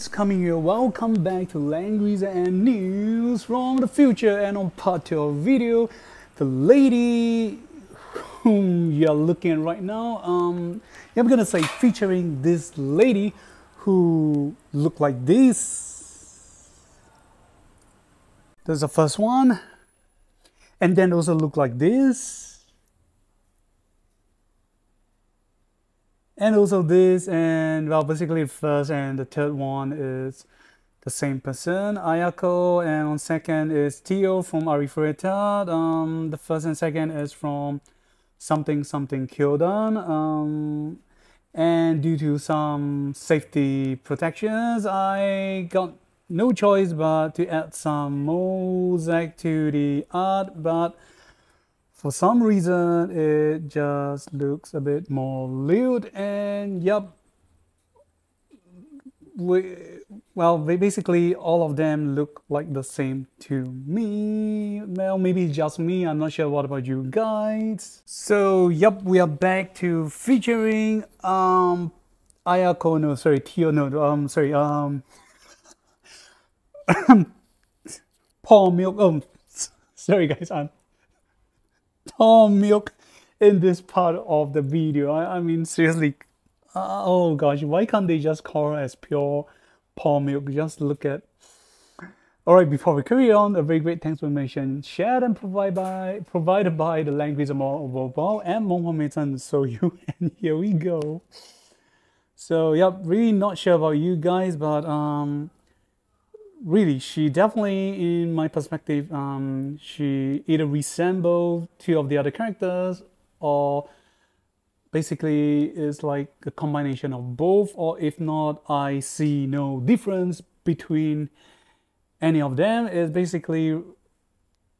guys, coming here. Welcome back to Langrisser and news from the future. And on part 2 of video, the lady whom you're looking at right now, I'm gonna say featuring this lady who look like this. There's the first one, and then also look like this. And also this, and well, basically first and the third one is the same person, Ayako, and on second is Tio from Arifureta. The first and second is from something Kyodan. And due to some safety protections, I got no choice but to add some mosaic to the art, but for some reason, it just looks a bit more lewd, and yep, basically all of them look like the same to me. Well, maybe just me, I'm not sure. What about you guys? So yep, we are back to featuring Ayako, no, sorry, Tio, no, sorry, Tourmilk, sorry guys, Tourmilk in this part of the video. I mean, seriously, oh gosh, why can't they just call her as pure Tourmilk? Just look at. Alright, before we carry on, a very great thanks for mention shared and provided by the Langrisser mobile and Monghometan. So you, and here we go. So yep, really not sure about you guys, but really, she definitely, in my perspective, she either resembles two of the other characters, or basically is like a combination of both, or if not, I see no difference between any of them. Is basically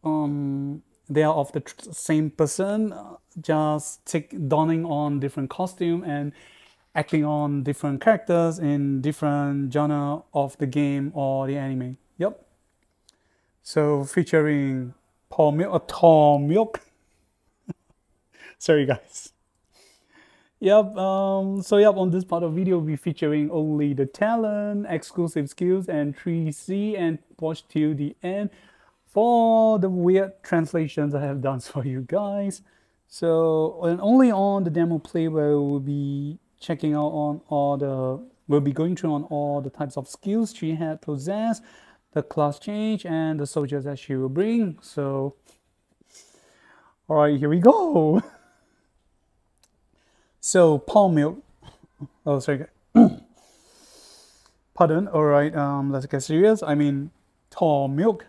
they are of the same person, just donning on different costume and acting on different characters in different genre of the game or the anime. Yep. So featuring Tourmilk. Sorry guys. Yep. So yep, on this part of video, we'll be featuring only the talent, exclusive skills, and 3C, and watch till the end for the weird translations I have done for you guys. So, and only on the demo play where we'll be checking out on we'll be going through on all the types of skills she had possessed, the class change, and the soldiers that she will bring. So, all right, here we go. So, Tourmilk. Oh, sorry. Pardon. All right. Let's get serious. I mean, Tourmilk.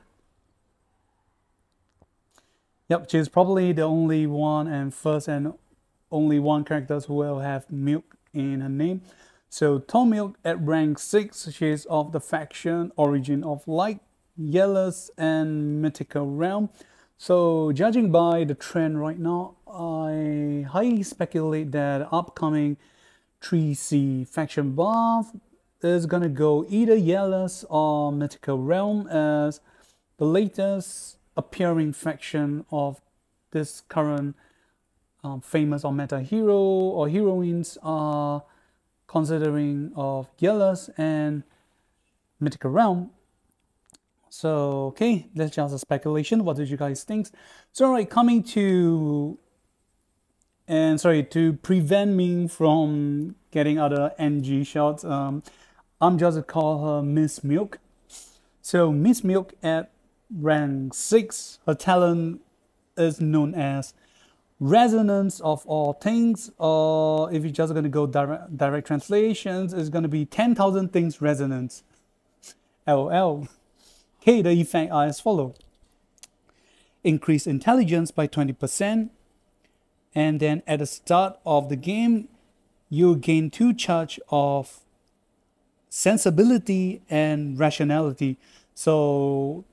Yep, she's probably the only one and first and only one character who will have milk in her name. So Tourmilk at rank 6, she is of the faction Origin of Light, Yellows, and Mythical Realm. So judging by the trend right now, I highly speculate that upcoming 3C faction buff is gonna go either Yellows or Mythical Realm, as the latest appearing faction of this current famous or meta hero or heroines are considering of Yellows and Mythical Realm. So okay, that's just a speculation. What did you guys think? So alright, coming to, and sorry, to prevent me from getting other NG shots, I'm just call her Miss Milk. So Miss Milk at rank 6, her talent is known as Resonance of All Things, or if you're just going to go direct translations, it's going to be 10,000 things resonance. LOL. Okay, the effect are as follow: increase intelligence by 20%, and then at the start of the game, you gain 2 charge of sensibility and rationality. So,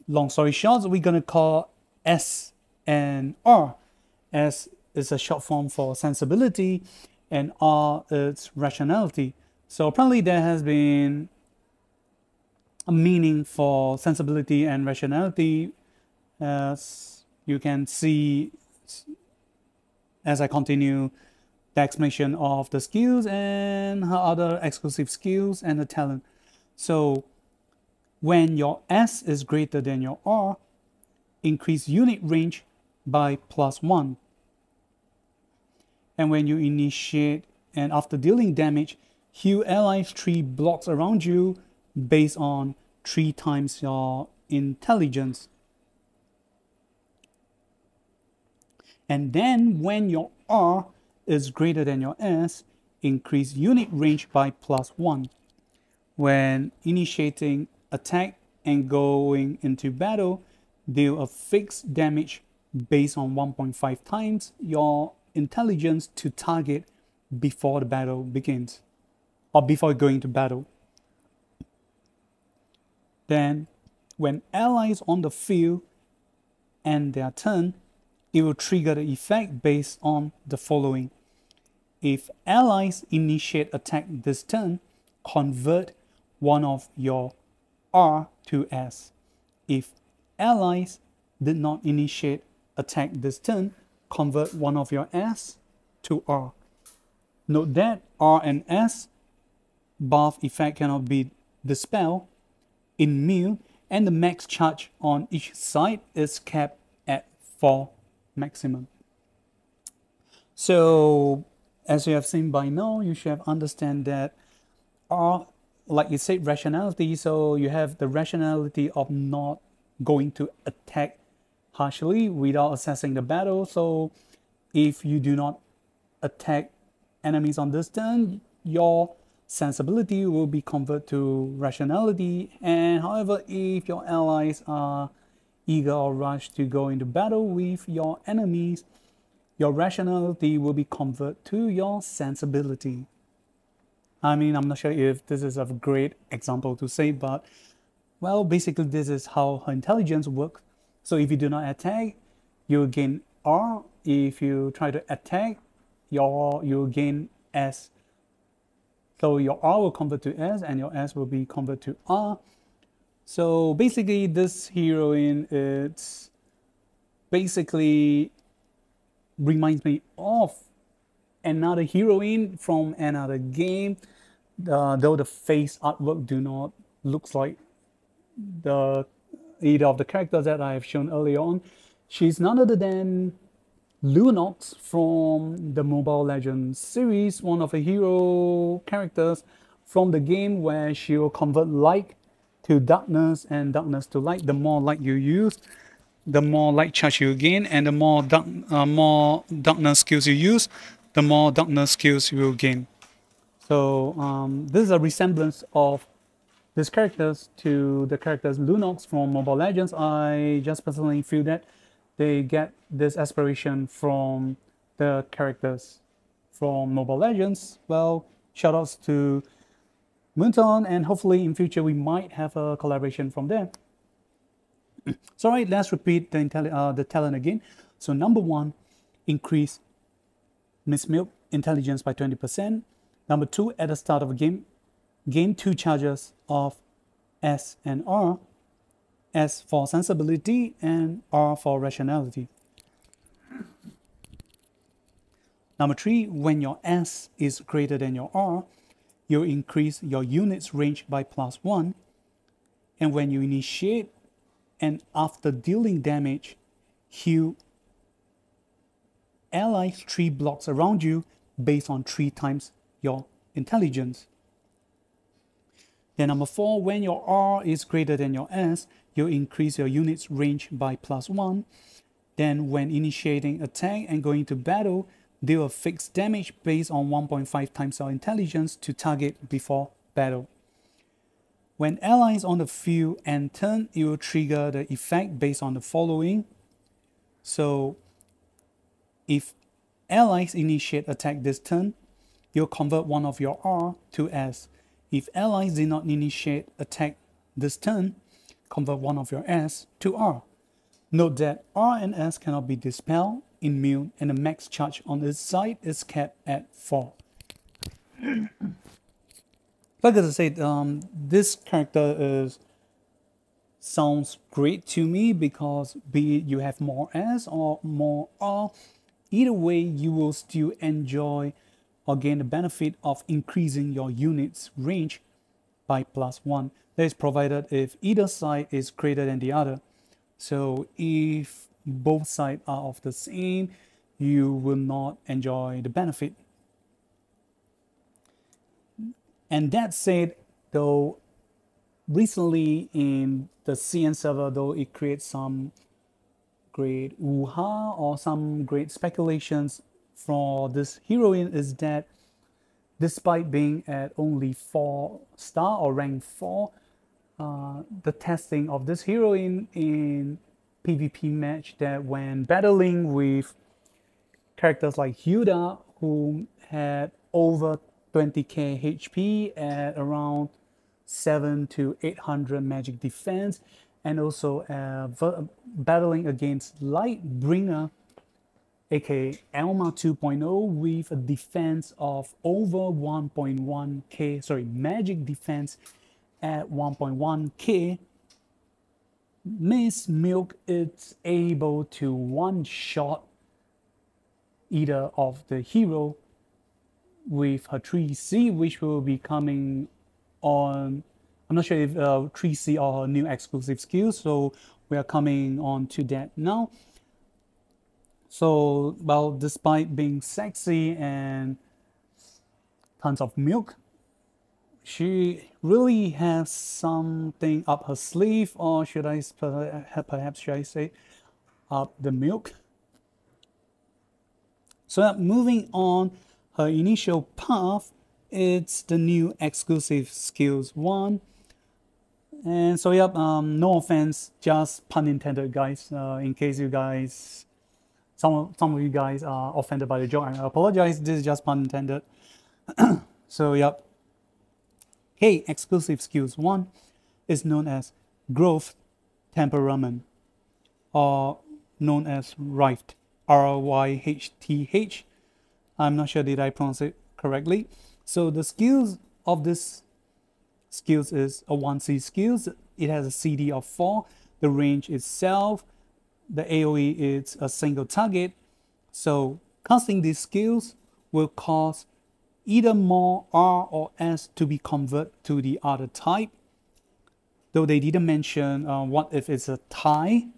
long story short, we're going to call S and R. S is a short form for sensibility, and R is rationality. So apparently there has been a meaning for sensibility and rationality, as you can see as I continue the explanation of the skills and her other exclusive skills and the talent. So when your S is greater than your R, increase unit range by +1. And when you initiate and after dealing damage, heal allies 3 blocks around you based on 3 times your intelligence. And then when your R is greater than your S, increase unit range by +1. When initiating attack and going into battle, deal a fixed damage based on 1.5 times your intelligence to target before the battle begins, or before going to battle. Then, when allies on the field end their turn, it will trigger the effect based on the following. If allies initiate attack this turn, convert one of your R to S. If allies did not initiate attack this turn, convert one of your S to R. Note that R and S buff effect cannot be dispelled, immune, and the max charge on each side is capped at 4 maximum. So, as you have seen by now, you should have understand that R, like you said, rationality. So you have the rationality of not going to attack harshly without assessing the battle. So if you do not attack enemies on this turn, your sensibility will be converted to rationality. And however, if your allies are eager or rushed to go into battle with your enemies, your rationality will be converted to your sensibility. I mean, I'm not sure if this is a great example to say, but well, basically this is how her intelligence works. So if you do not attack, you gain R. If you try to attack, you gain S. So your R will convert to S and your S will be converted to R. So basically this heroine, it's basically reminds me of another heroine from another game, though the face artwork do not look like either of the characters that I have shown earlier on. She's none other than Lunox from the Mobile Legends series, one of the hero characters from the game where she will convert light to darkness and darkness to light. The more light you use, the more light charge you gain, and the more darkness skills you use, the more darkness skills you will gain. So this is a resemblance of these characters to the characters Lunox from Mobile Legends. I just personally feel that they get this aspiration from the characters from Mobile Legends. Well, shoutouts to Moonton, and hopefully in future we might have a collaboration from there. So alright, let's repeat the talent again. So number 1, increase Miss Milk intelligence by 20%. Number 2, at the start of a game, gain 2 charges of S and R. S for sensibility and R for rationality. Number 3, when your S is greater than your R, you increase your unit's range by +1. And when you initiate and after dealing damage, heal allies 3 blocks around you based on 3 times your intelligence. Then number 4, when your R is greater than your S, you increase your unit's range by +1. Then when initiating attack and going to battle, deal a fixed damage based on 1.5 times your intelligence to target before battle. When allies on the field end turn, it will trigger the effect based on the following. So if allies initiate attack this turn, you'll convert one of your R to S. If allies did not initiate attack this turn, convert one of your S to R. Note that R and S cannot be dispelled, immune, and the max charge on its side is capped at 4. Like I said, this character sounds great to me because be it you have more S or more R, either way you will still enjoy or gain the benefit of increasing your unit's range by +1. That is provided if either side is greater than the other. So if both sides are of the same, you will not enjoy the benefit. And that said, though, recently in the CN server, though it creates some great woo-ha or some great speculations for this heroine, is that despite being at only 4-star or rank 4, the testing of this heroine in PvP match, that when battling with characters like Hyuda, who had over 20k HP at around 700 to 800 magic defense, and also battling against Lightbringer, aka Elma 2.0, with a defense of over 1.1k, sorry, magic defense at 1.1k, Miss Milk is able to one-shot either of the hero with her 3C, which will be coming on. I'm not sure if 3C are her new exclusive skills, so we are coming on to that now. So, well, despite being sexy and tons of milk, she really has something up her sleeve, or should I perhaps should I say up the milk. So moving on, her initial path, it's the new exclusive skills 1. And so yep, no offense, just pun intended, guys. In case you guys, some of you guys are offended by the joke, I apologize. This is just pun intended. So yep. Hey, exclusive skills 1 is known as growth temperament, or known as Ryhth, R-Y-H-T-H. I'm not sure did I pronounce it correctly. So the skills of this skills is a 1C skills. It has a CD of 4. The range itself, the AoE is a single target. So casting these skills will cause either more R or S to be converted to the other type. Though they didn't mention what if it's a tie,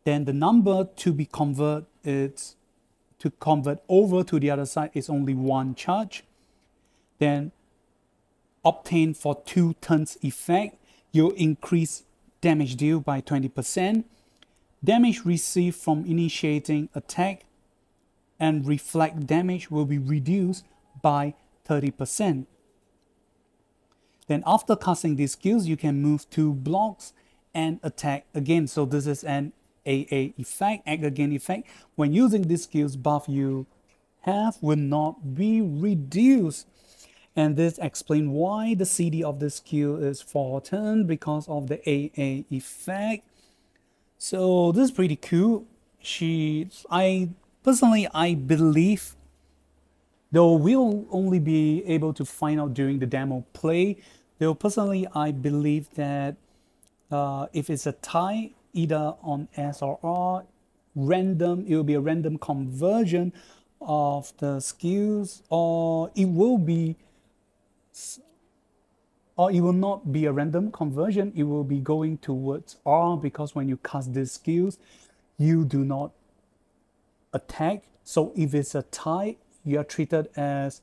then the number to be converted is to convert over to the other side is only 1 charge. Then obtain for 2 turns effect, you'll increase damage deal by 20%. Damage received from initiating attack and reflect damage will be reduced by 30%. Then after casting these skills, you can move 2 blocks and attack again. So this is an AA effect, act again effect. When using these skills, buff you have will not be reduced. And this explains why the CD of this skill is 4 turns, because of the AA effect. So this is pretty cool. Personally, I believe, though we'll only be able to find out during the demo play, though personally I believe that if it's a tie, either on S or R, random, it will be a random conversion of the skills, or it will not be a random conversion. It will be going towards R, because when you cast these skills, you do not attack. So if it's a tie, you are treated as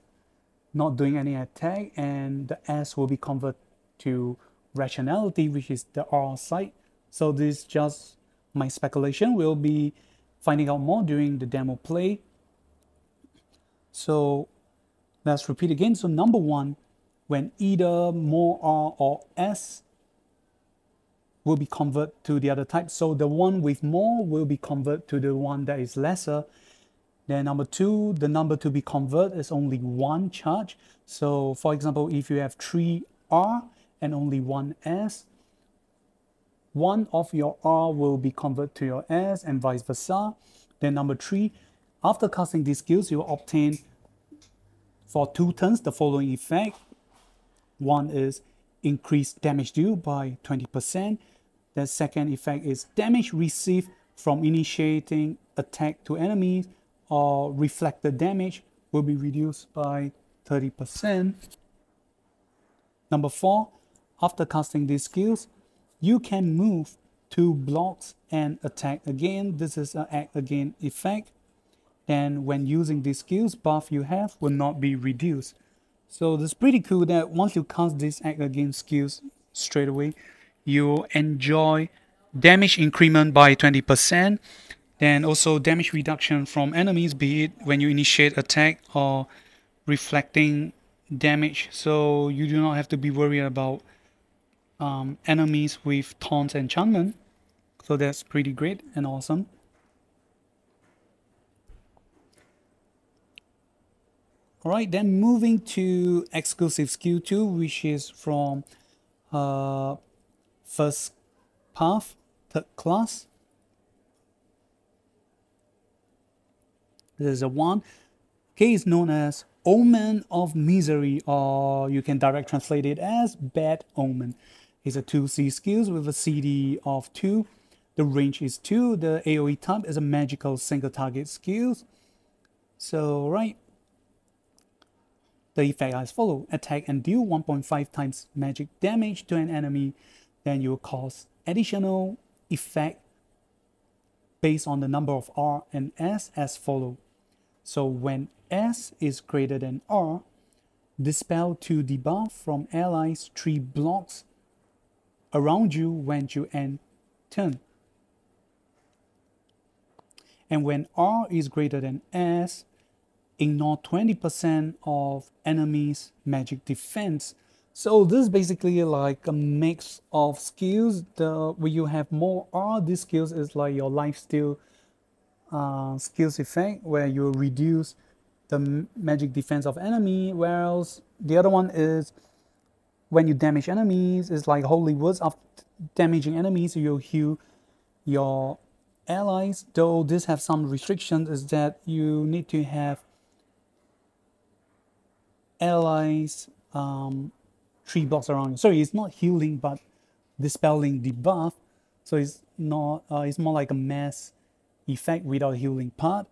not doing any attack, and the S will be converted to rationality, which is the R side. So this is just my speculation. We'll be finding out more during the demo play. So let's repeat again. So number 1, when either more R or S will be converted to the other type. So the one with more will be converted to the one that is lesser. Then number 2, the number to be converted is only 1 charge. So for example, if you have 3 R and only 1 S, 1 of your R will be converted to your S, and vice versa. Then number 3, after casting these skills, you will obtain for 2 turns the following effect. 1 is increased damage deal by 20%. The second effect is damage received from initiating attack to enemies or reflected damage will be reduced by 30%. Number 4, after casting these skills, you can move 2 blocks and attack again. This is an act again effect. And when using these skills, buff you have will not be reduced. So this is pretty cool that once you cast these act again skills straight away, you enjoy damage increment by 20%. Then also damage reduction from enemies, be it when you initiate attack or reflecting damage. So you do not have to be worried about enemies with taunt enchantment. So that's pretty great and awesome. Alright, then moving to exclusive skill 2, which is from first path, third class. This is a 1. Okay, it's known as Omen of Misery, or you can direct translate it as Bad Omen. It's a 2C skills with a CD of 2. The range is 2. The AoE type is a magical single target skills. So, right. The effect as follows. Attack and deal 1.5 times magic damage to an enemy. Then you will cause additional effect based on the number of R and S as follows. So when S is greater than R, dispel 2 debuff from allies 3 blocks around you when you end turn. And when R is greater than S, ignore 20% of enemies' magic defense. So this is basically like a mix of skills. When you have more R, this skills is like your lifesteal skills effect, where you reduce the magic defense of enemy, whereas the other one is when you damage enemies, it's like holy words. After damaging enemies, you heal your allies, though this have some restrictions, is that you need to have allies 3 blocks around you. Sorry, it's not healing but dispelling debuff, so it's not it's more like a mass effect without healing part.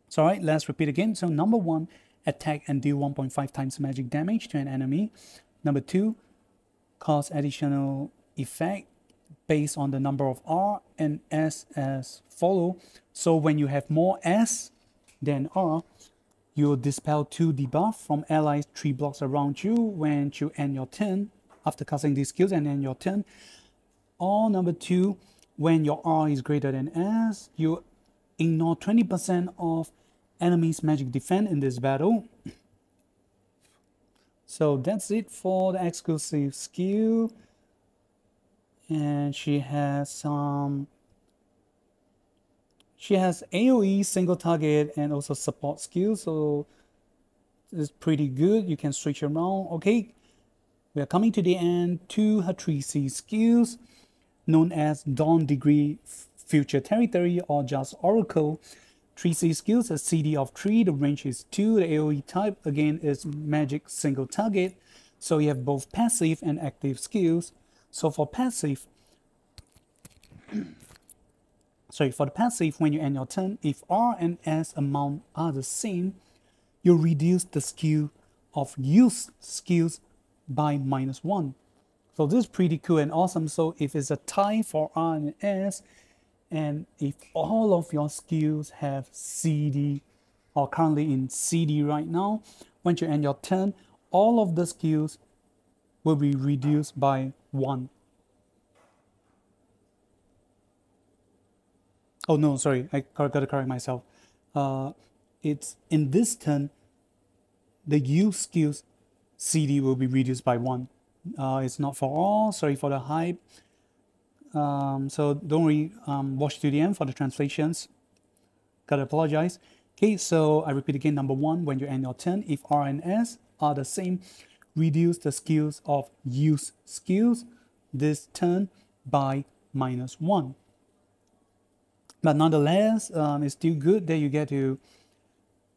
So alright, let's repeat again. So number 1, attack and deal 1.5 times magic damage to an enemy. Number 2, cause additional effect based on the number of R and S as follow. So when you have more S than R, you'll dispel 2 debuff from allies 3 blocks around you when you end your turn, after casting these skills and end your turn. Or number 2, when your R is greater than S, you ignore 20% of enemy's magic defense in this battle. So that's it for the exclusive skill. And she has AoE, single target, and also support skills. So it's pretty good. You can switch around. Okay, we are coming to the end to her 3C skills, known as Dawn Degree Future Territory or just Oracle. 3C skills, a CD of 3, the range is 2, the AoE type again is magic single target. So you have both passive and active skills. So for passive, for the passive, when you end your turn, if R and S amount are the same, you reduce the skill of use skills by -1. So this is pretty cool and awesome. So if it's a tie for R and S, and if all of your skills have CD or currently in CD right now, when you end your turn, all of the skills will be reduced by 1. Oh no, sorry, I gotta correct myself. It's in this turn, the use skills CD will be reduced by 1. It's not for all, sorry for the hype. So don't worry, watch to the end for the translations. Gotta apologize. Okay, so I repeat again, number 1, when you end your turn, if R and S are the same, reduce the skills of use skills this turn by -1. But nonetheless, it's still good that you get to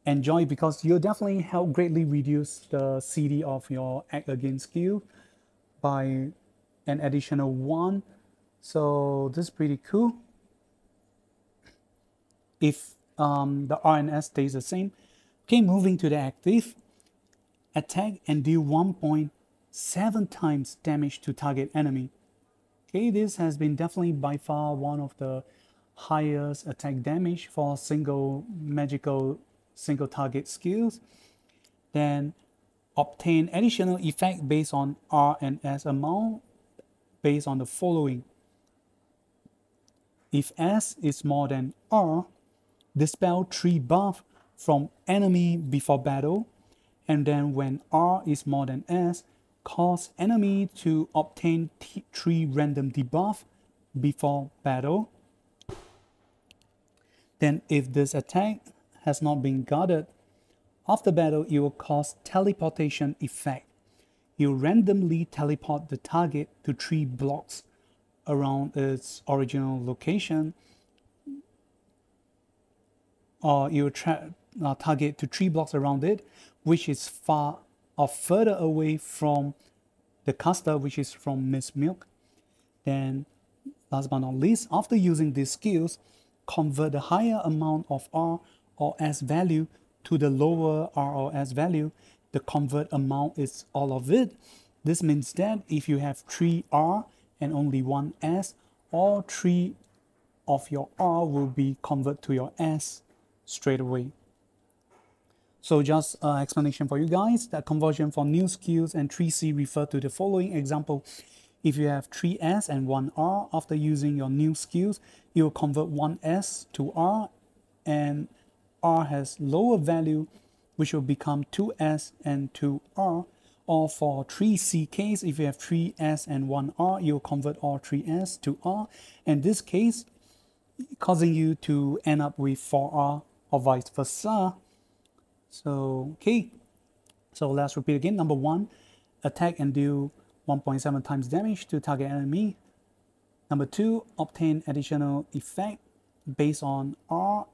enjoy, because you'll definitely help greatly reduce the CD of your act again skill by an additional 1. So this is pretty cool. If the R and S stays the same. Okay, moving to the active. Attack and deal 1 7 times damage to target enemy. Okay, this has been definitely by far one of the highest attack damage for single magical single target skills. Then obtain additional effect based on R and S amount based on the following. If S is more than R, dispel 3 buff from enemy before battle, and then when R is more than S, cause enemy to obtain 3 random debuff before battle. Then if this attack has not been guarded, after battle it will cause teleportation effect. You randomly teleport the target to 3 blocks around its original location, or you target to 3 blocks around it, which is far or further away from the caster, which is from Miss Milk. Then last but not least, after using these skills, convert the higher amount of R or S value to the lower R or S value. The convert amount is all of it. This means that if you have 3 R and only 1 S, all 3 of your R will be converted to your S straight away. So just an explanation for you guys, that conversion for new skills and 3C refer to the following example. If you have 3S and 1R, after using your new skills, you will convert 1S to R, and R has lower value, which will become 2S and 2R. Or for 3C case, if you have 3S and 1R, you'll convert all 3S to R. In this case, causing you to end up with 4R or vice versa. So, okay. So let's repeat again. Number 1, attack and deal 1.7 times damage to target enemy. Number 2, obtain additional effect based on R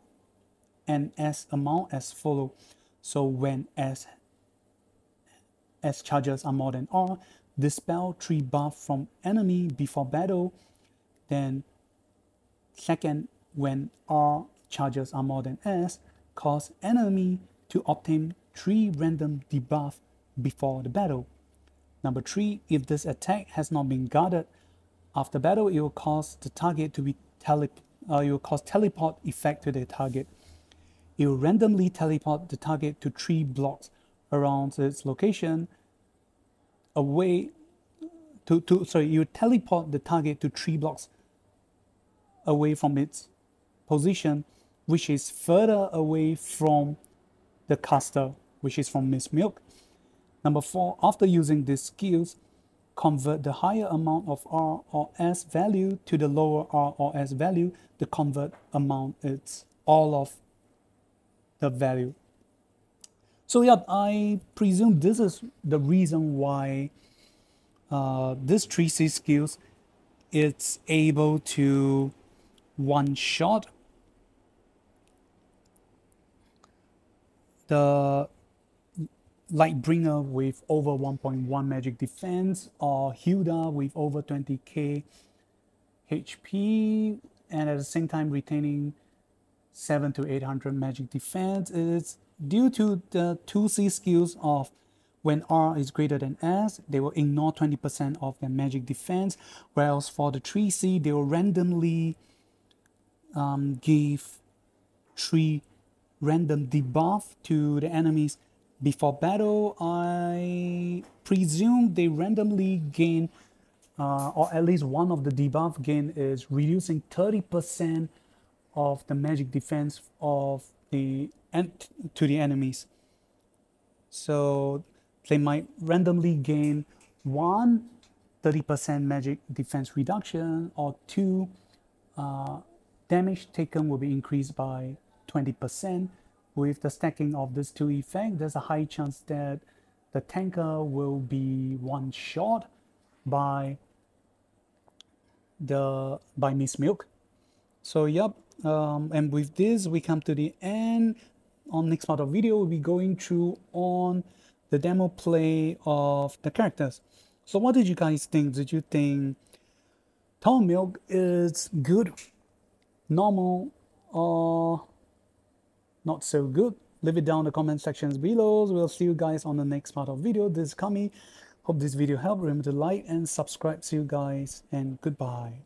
and S amount as follow. So when S charges are more than R, dispel 3 buff from enemy before battle. Then second, when R charges are more than S, cause enemy to obtain 3 random debuff before the battle. Number 3, if this attack has not been guarded, after battle it will cause the target to be teleport effect to the target. It will randomly teleport the target to 3 blocks around its location away you teleport the target to 3 blocks away from its position, which is further away from the caster, which is from Miss Milk. Number 4, after using these skills, convert the higher amount of R or S value to the lower R or S value. The convert amount is all of the value. So yeah, I presume this is the reason why this 3C skills it's able to one-shot the Lightbringer with over 1.1 magic defense, or Hilda with over 20k HP, and at the same time retaining 700 to 800 magic defense. It's due to the 2C skills of when R is greater than S, they will ignore 20% of their magic defense, whereas for the 3C, they will randomly give 3 random debuff to the enemies before battle. I presume they randomly gain, or at least one of the debuff gain is reducing 30% of the magic defense of to the enemies. So they might randomly gain 1, 30% magic defense reduction, or 2, damage taken will be increased by 20%. With the stacking of these 2 effects, there's a high chance that the tanker will be one shot by Miss Milk. So yep, and with this we come to the end. On next part of video, we'll be going through on the demo play of the characters. So what did you guys think? Did you think Tourmilk is good, normal, or not so good? Leave it down in the comment sections below. We'll see you guys on the next part of video. This is Kami Hope this video helped. Remember to like and subscribe. See you guys, and goodbye.